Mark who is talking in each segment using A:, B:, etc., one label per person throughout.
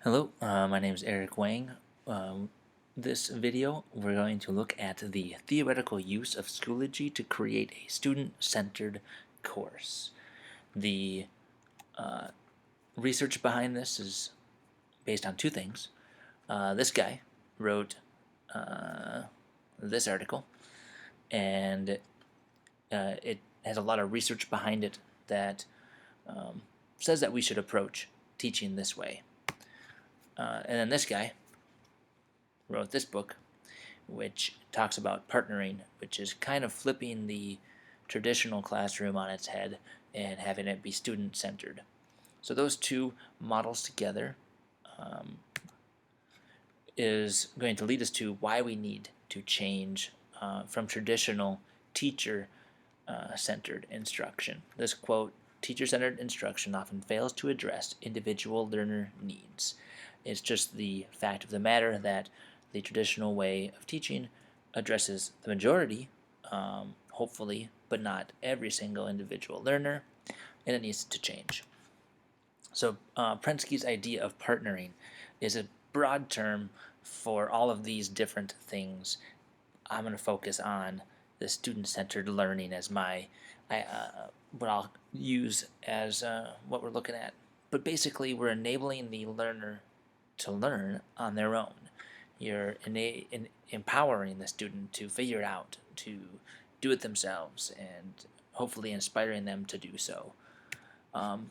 A: Hello, my name is Eric Wang. This video, we're going to look at the theoretical use of Schoology to create a student-centered course. The research behind this is based on two things. This guy wrote this article, and it has a lot of research behind it that says that we should approach teaching this way. And then this guy wrote this book, which talks about partnering, which is kind of flipping the traditional classroom on its head and having it be student-centered. So those two models together is going to lead us to why we need to change from traditional teacher-centered instruction. This quote, "Teacher-centered instruction often fails to address individual learner needs." It's just the fact of the matter that the traditional way of teaching addresses the majority, hopefully, but not every single individual learner, and it needs to change. So Prensky's idea of partnering is a broad term for all of these different things. I'm going to focus on the student-centered learning as what I'll use as what we're looking at. But basically, we're enabling the learner to learn on their own. You're empowering the student to figure it out, to do it themselves, and hopefully inspiring them to do so. All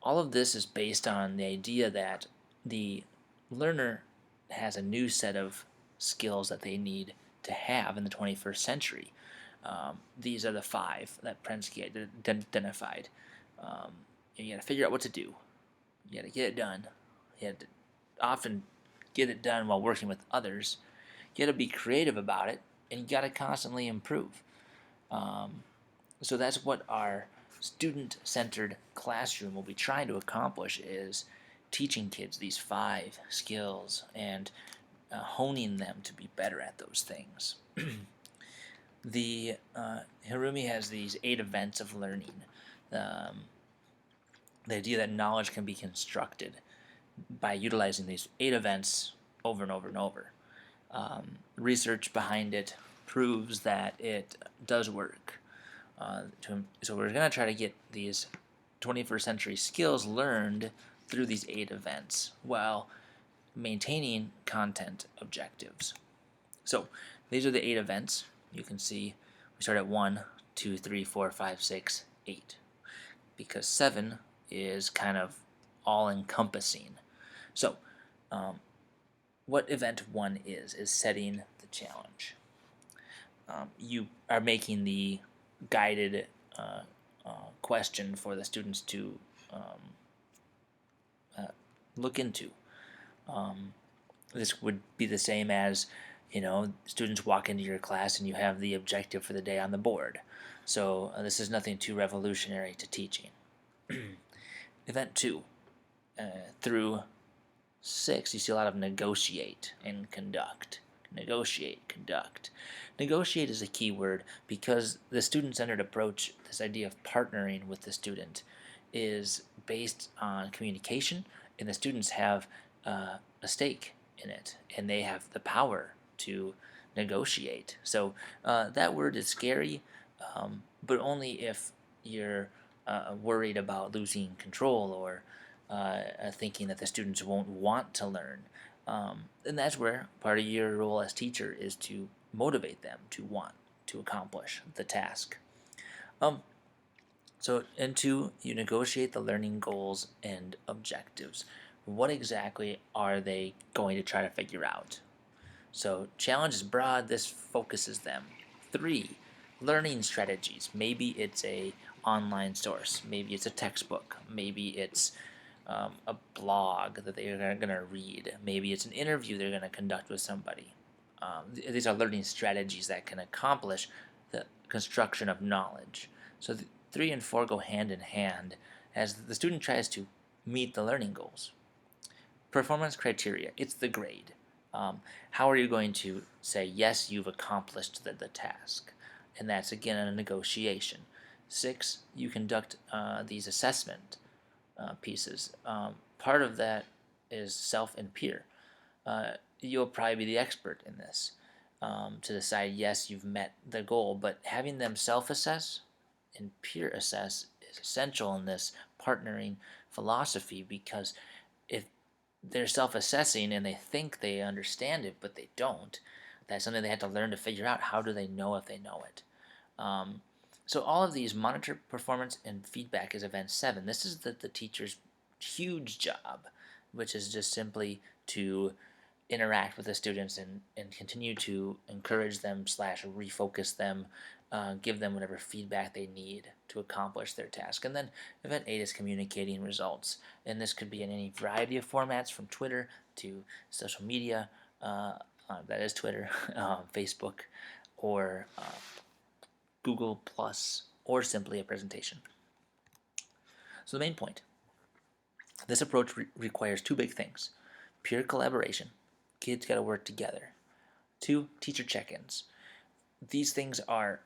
A: of this is based on the idea that the learner has a new set of skills that they need to have in the 21st century. These are the five that Prensky identified. You got to figure out what to do. You got to get it done. You got to often get it done while working with others. You got to be creative about it, and you got to constantly improve. So that's what our student-centered classroom will be trying to accomplish, is teaching kids these five skills and honing them to be better at those things. Hirumi has these 8 events of learning. The idea that knowledge can be constructed by utilizing these 8 events over and over and over. Research behind it proves that it does work. So we're going to try to get these 21st century skills learned through these 8 events while maintaining content objectives. So these are the 8 events. You can see we start at 1, 2, 3, 4, 5, 6, 8, because 7 is kind of all-encompassing. So what event 1 is setting the challenge. You are making the guided question for the students to look into. This would be the same as, students walk into your class and you have the objective for the day on the board. So this is nothing too revolutionary to teaching. Event 2 through 6, you see a lot of negotiate and conduct. Negotiate, conduct. Negotiate is a key word because the student-centered approach, this idea of partnering with the student, is based on communication, and the students have a stake in it, and they have the power to negotiate. So that word is scary, but only if you're worried about losing control or thinking that the students won't want to learn. And that's where part of your role as teacher is to motivate them to want to accomplish the task. So in 2, you negotiate the learning goals and objectives. What exactly are they going to try to figure out? So challenge is broad, this focuses them. 3, learning strategies. Maybe it's a online source, maybe it's a textbook, maybe it's a blog that they're going to read, maybe it's an interview they're going to conduct with somebody. These are learning strategies that can accomplish the construction of knowledge. So 3 and 4 go hand in hand as the student tries to meet the learning goals. Performance criteria, it's the grade. How are you going to say, yes, you've accomplished the task? And that's, again, a negotiation. 6, you conduct these assessment pieces. Part of that is self and peer. You'll probably be the expert in this to decide, yes, you've met the goal, but having them self-assess and peer assess is essential in this partnering philosophy, because if they're self-assessing and they think they understand it but they don't, that's something they have to learn to figure out. How do they know if they know it? um, so all of these monitor performance and feedback is event 7. This is the teacher's huge job, which is just simply to interact with the students and continue to encourage them slash refocus them, give them whatever feedback they need to accomplish their task. And then event 8 is communicating results, and this could be in any variety of formats, from Twitter to social media, that is Twitter, Facebook, or Google Plus, or simply a presentation. So the main point, this approach requires 2 big things: peer collaboration, kids got to work together. 2, teacher check-ins. These things are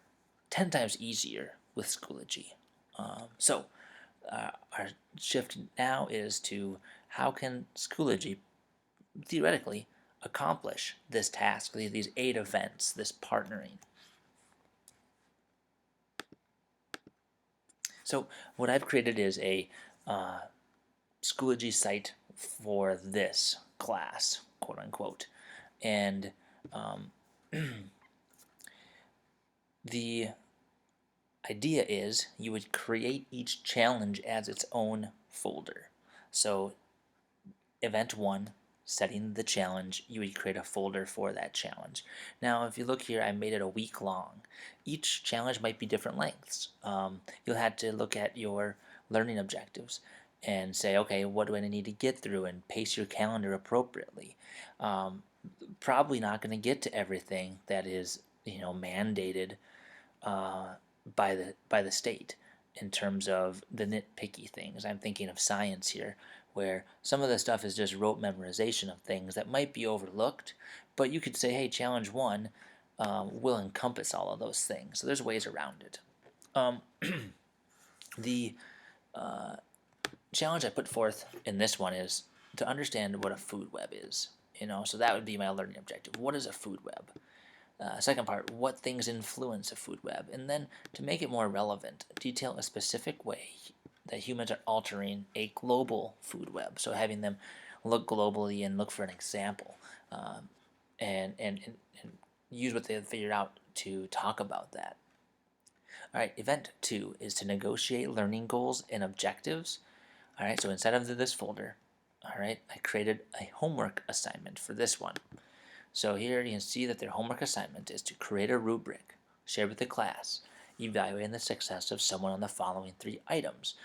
A: 10 times easier with Schoology. Our shift now is to how can Schoology theoretically accomplish this task, these 8 events, this partnering. So what I've created is a Schoology site for this class, quote unquote, and the idea is you would create each challenge as its own folder. So event 1, setting the challenge, you would create a folder for that challenge. Now if you look here, I made it a week long. Each challenge might be different lengths. You'll have to look at your learning objectives and say, okay, what do I need to get through, and pace your calendar appropriately. Probably not going to get to everything that is mandated by the state in terms of the nitpicky things. I'm thinking of science here, where some of the stuff is just rote memorization of things that might be overlooked, but you could say, hey, challenge 1 will encompass all of those things. So there's ways around it. The challenge I put forth in this one is to understand what a food web is. So that would be my learning objective. What is a food web? Second part, what things influence a food web? And then, to make it more relevant, detail a specific way that humans are altering a global food web. So having them look globally and look for an example, and use what they figured out to talk about that. All right, event 2 is to negotiate learning goals and objectives. All right, so inside of this folder, all right, I created a homework assignment for this one. So here you can see that their homework assignment is to create a rubric, share with the class, evaluating the success of someone on the following 3 items.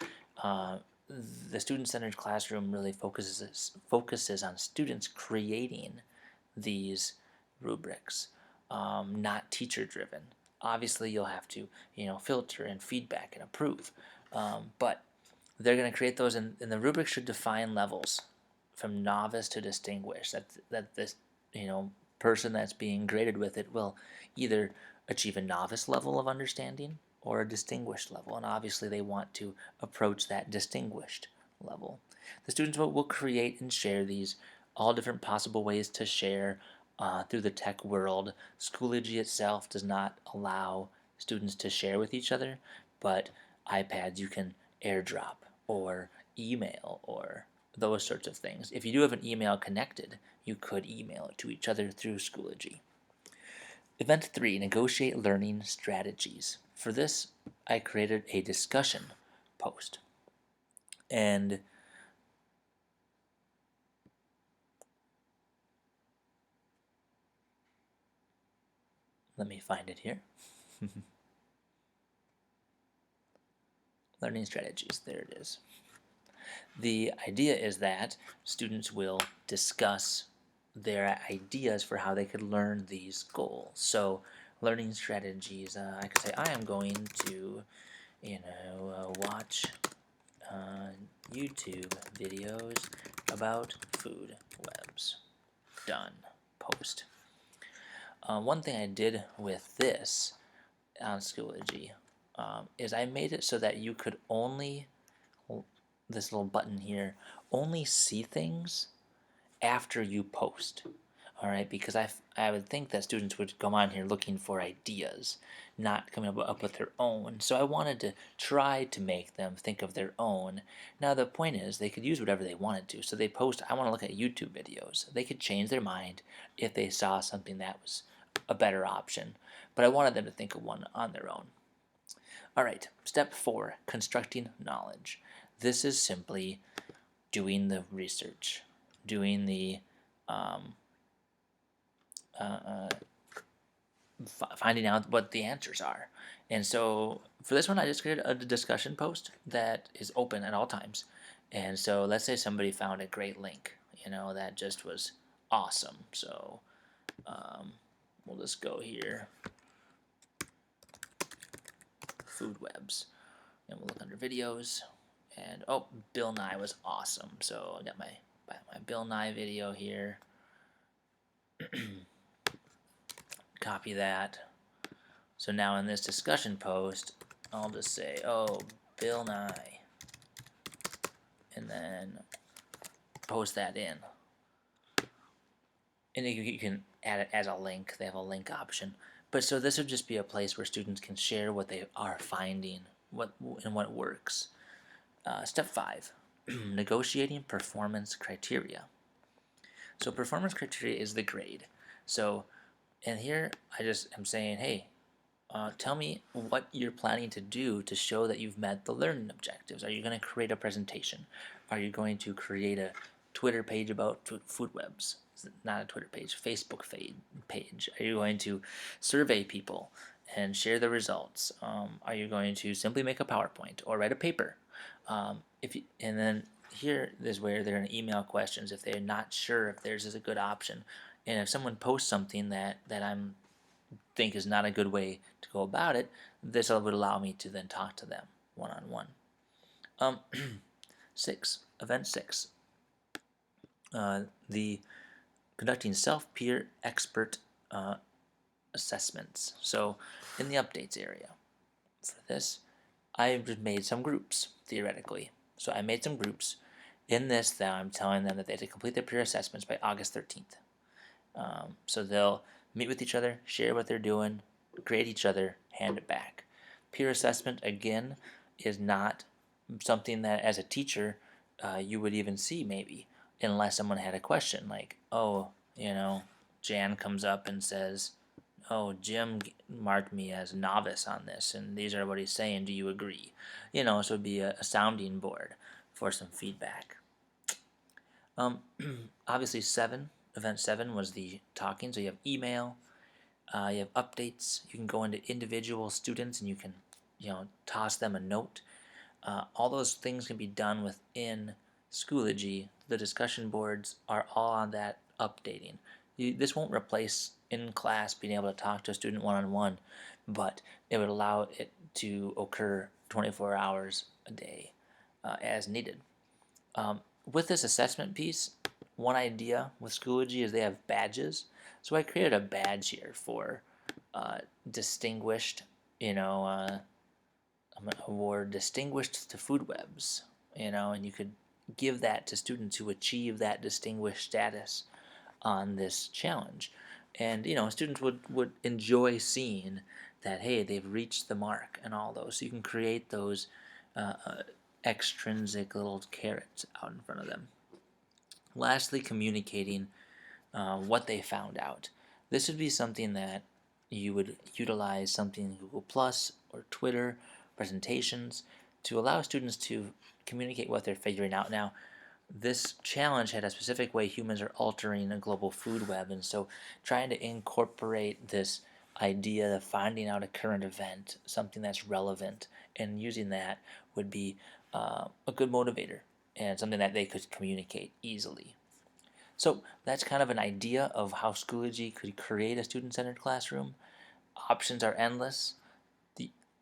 A: The student-centered classroom really focuses on students creating these rubrics, not teacher-driven. Obviously, you'll have to filter and feedback and approve, but they're going to create those, and the rubric should define levels from novice to distinguished. That this person that's being graded with it will either achieve a novice level of understanding or a distinguished level, and obviously they want to approach that distinguished level. The students will create and share these all different possible ways to share through the tech world. Schoology itself does not allow students to share with each other, but iPads you can airdrop or email or those sorts of things. If you do have an email connected, you could email it to each other through Schoology. Event 3, negotiate learning strategies. For this, I created a discussion post. And let me find it here. Learning strategies, there it is. The idea is that students will discuss their ideas for how they could learn these goals. So learning strategies, I could say, I am going to watch YouTube videos about food webs. Done. Post. One thing I did with this on Schoology is I made it so that you could only, this little button here, only see things after you post. All right, because I would think that students would come on here looking for ideas, not coming up with their own. So I wanted to try to make them think of their own. Now the point is they could use whatever they wanted to. So they post, I want to look at YouTube videos. They could change their mind if they saw something that was a better option. But I wanted them to think of one on their own. All right, step 4, constructing knowledge. This is simply doing the research, doing the finding out what the answers are. And so for this one, I just created a discussion post that is open at all times. And so let's say somebody found a great link, that just was awesome. So we'll just go here, food webs, and we'll look under videos. And oh, Bill Nye was awesome. So I got my Bill Nye video here. Copy that. So now in this discussion post, I'll just say, oh, Bill Nye, and then post that in. And you can add it as a link. They have a link option. But so this would just be a place where students can share what they are finding, what works. Step 5, negotiating performance criteria. So performance criteria is the grade. So, and here I just am saying, hey, tell me what you're planning to do to show that you've met the learning objectives. Are you going to create a presentation? Are you going to create a Twitter page about food webs? Not a Twitter page, Facebook page. Are you going to survey people and share the results? Are you going to simply make a PowerPoint or write a paper? And then here is where they're going to email questions if they're not sure if theirs is a good option. And if someone posts something that I'm think is not a good way to go about it, this would allow me to then talk to them one-on-one. 6, event 6, the conducting self-peer expert assessments. So in the updates area for this, I've just made some groups theoretically. So I made some groups in this that I'm telling them that they have to complete their peer assessments by August 13th. So they'll meet with each other, share what they're doing, grade each other, hand it back. Peer assessment, again, is not something that as a teacher you would even see maybe, unless someone had a question like, oh, Jan comes up and says, oh, Jim marked me as novice on this, and these are what he's saying, do you agree? So it'd be a sounding board for some feedback. Obviously, event 7 was the talking, so you have email, you have updates, you can go into individual students and you can toss them a note. All those things can be done within Schoology. The discussion boards are all on that updating. This won't replace in class being able to talk to a student one-on-one, but it would allow it to occur 24 hours a day as needed. With this assessment piece, one idea with Schoology is they have badges. So I created a badge here for distinguished, award distinguished to food webs, and you could give that to students who achieve that distinguished status on this challenge. And students would enjoy seeing that, hey, they've reached the mark and all those. So you can create those extrinsic little carrots out in front of them. Lastly, communicating what they found out. This would be something that you would utilize something in Google Plus or Twitter presentations to allow students to communicate what they're figuring out. Now, this challenge had a specific way humans are altering a global food web, and so trying to incorporate this idea of finding out a current event, something that's relevant, and using that would be a good motivator and something that they could communicate easily. So that's kind of an idea of how Schoology could create a student-centered classroom. Options are endless.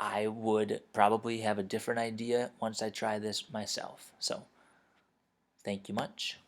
A: I would probably have a different idea once I try this myself. So thank you much.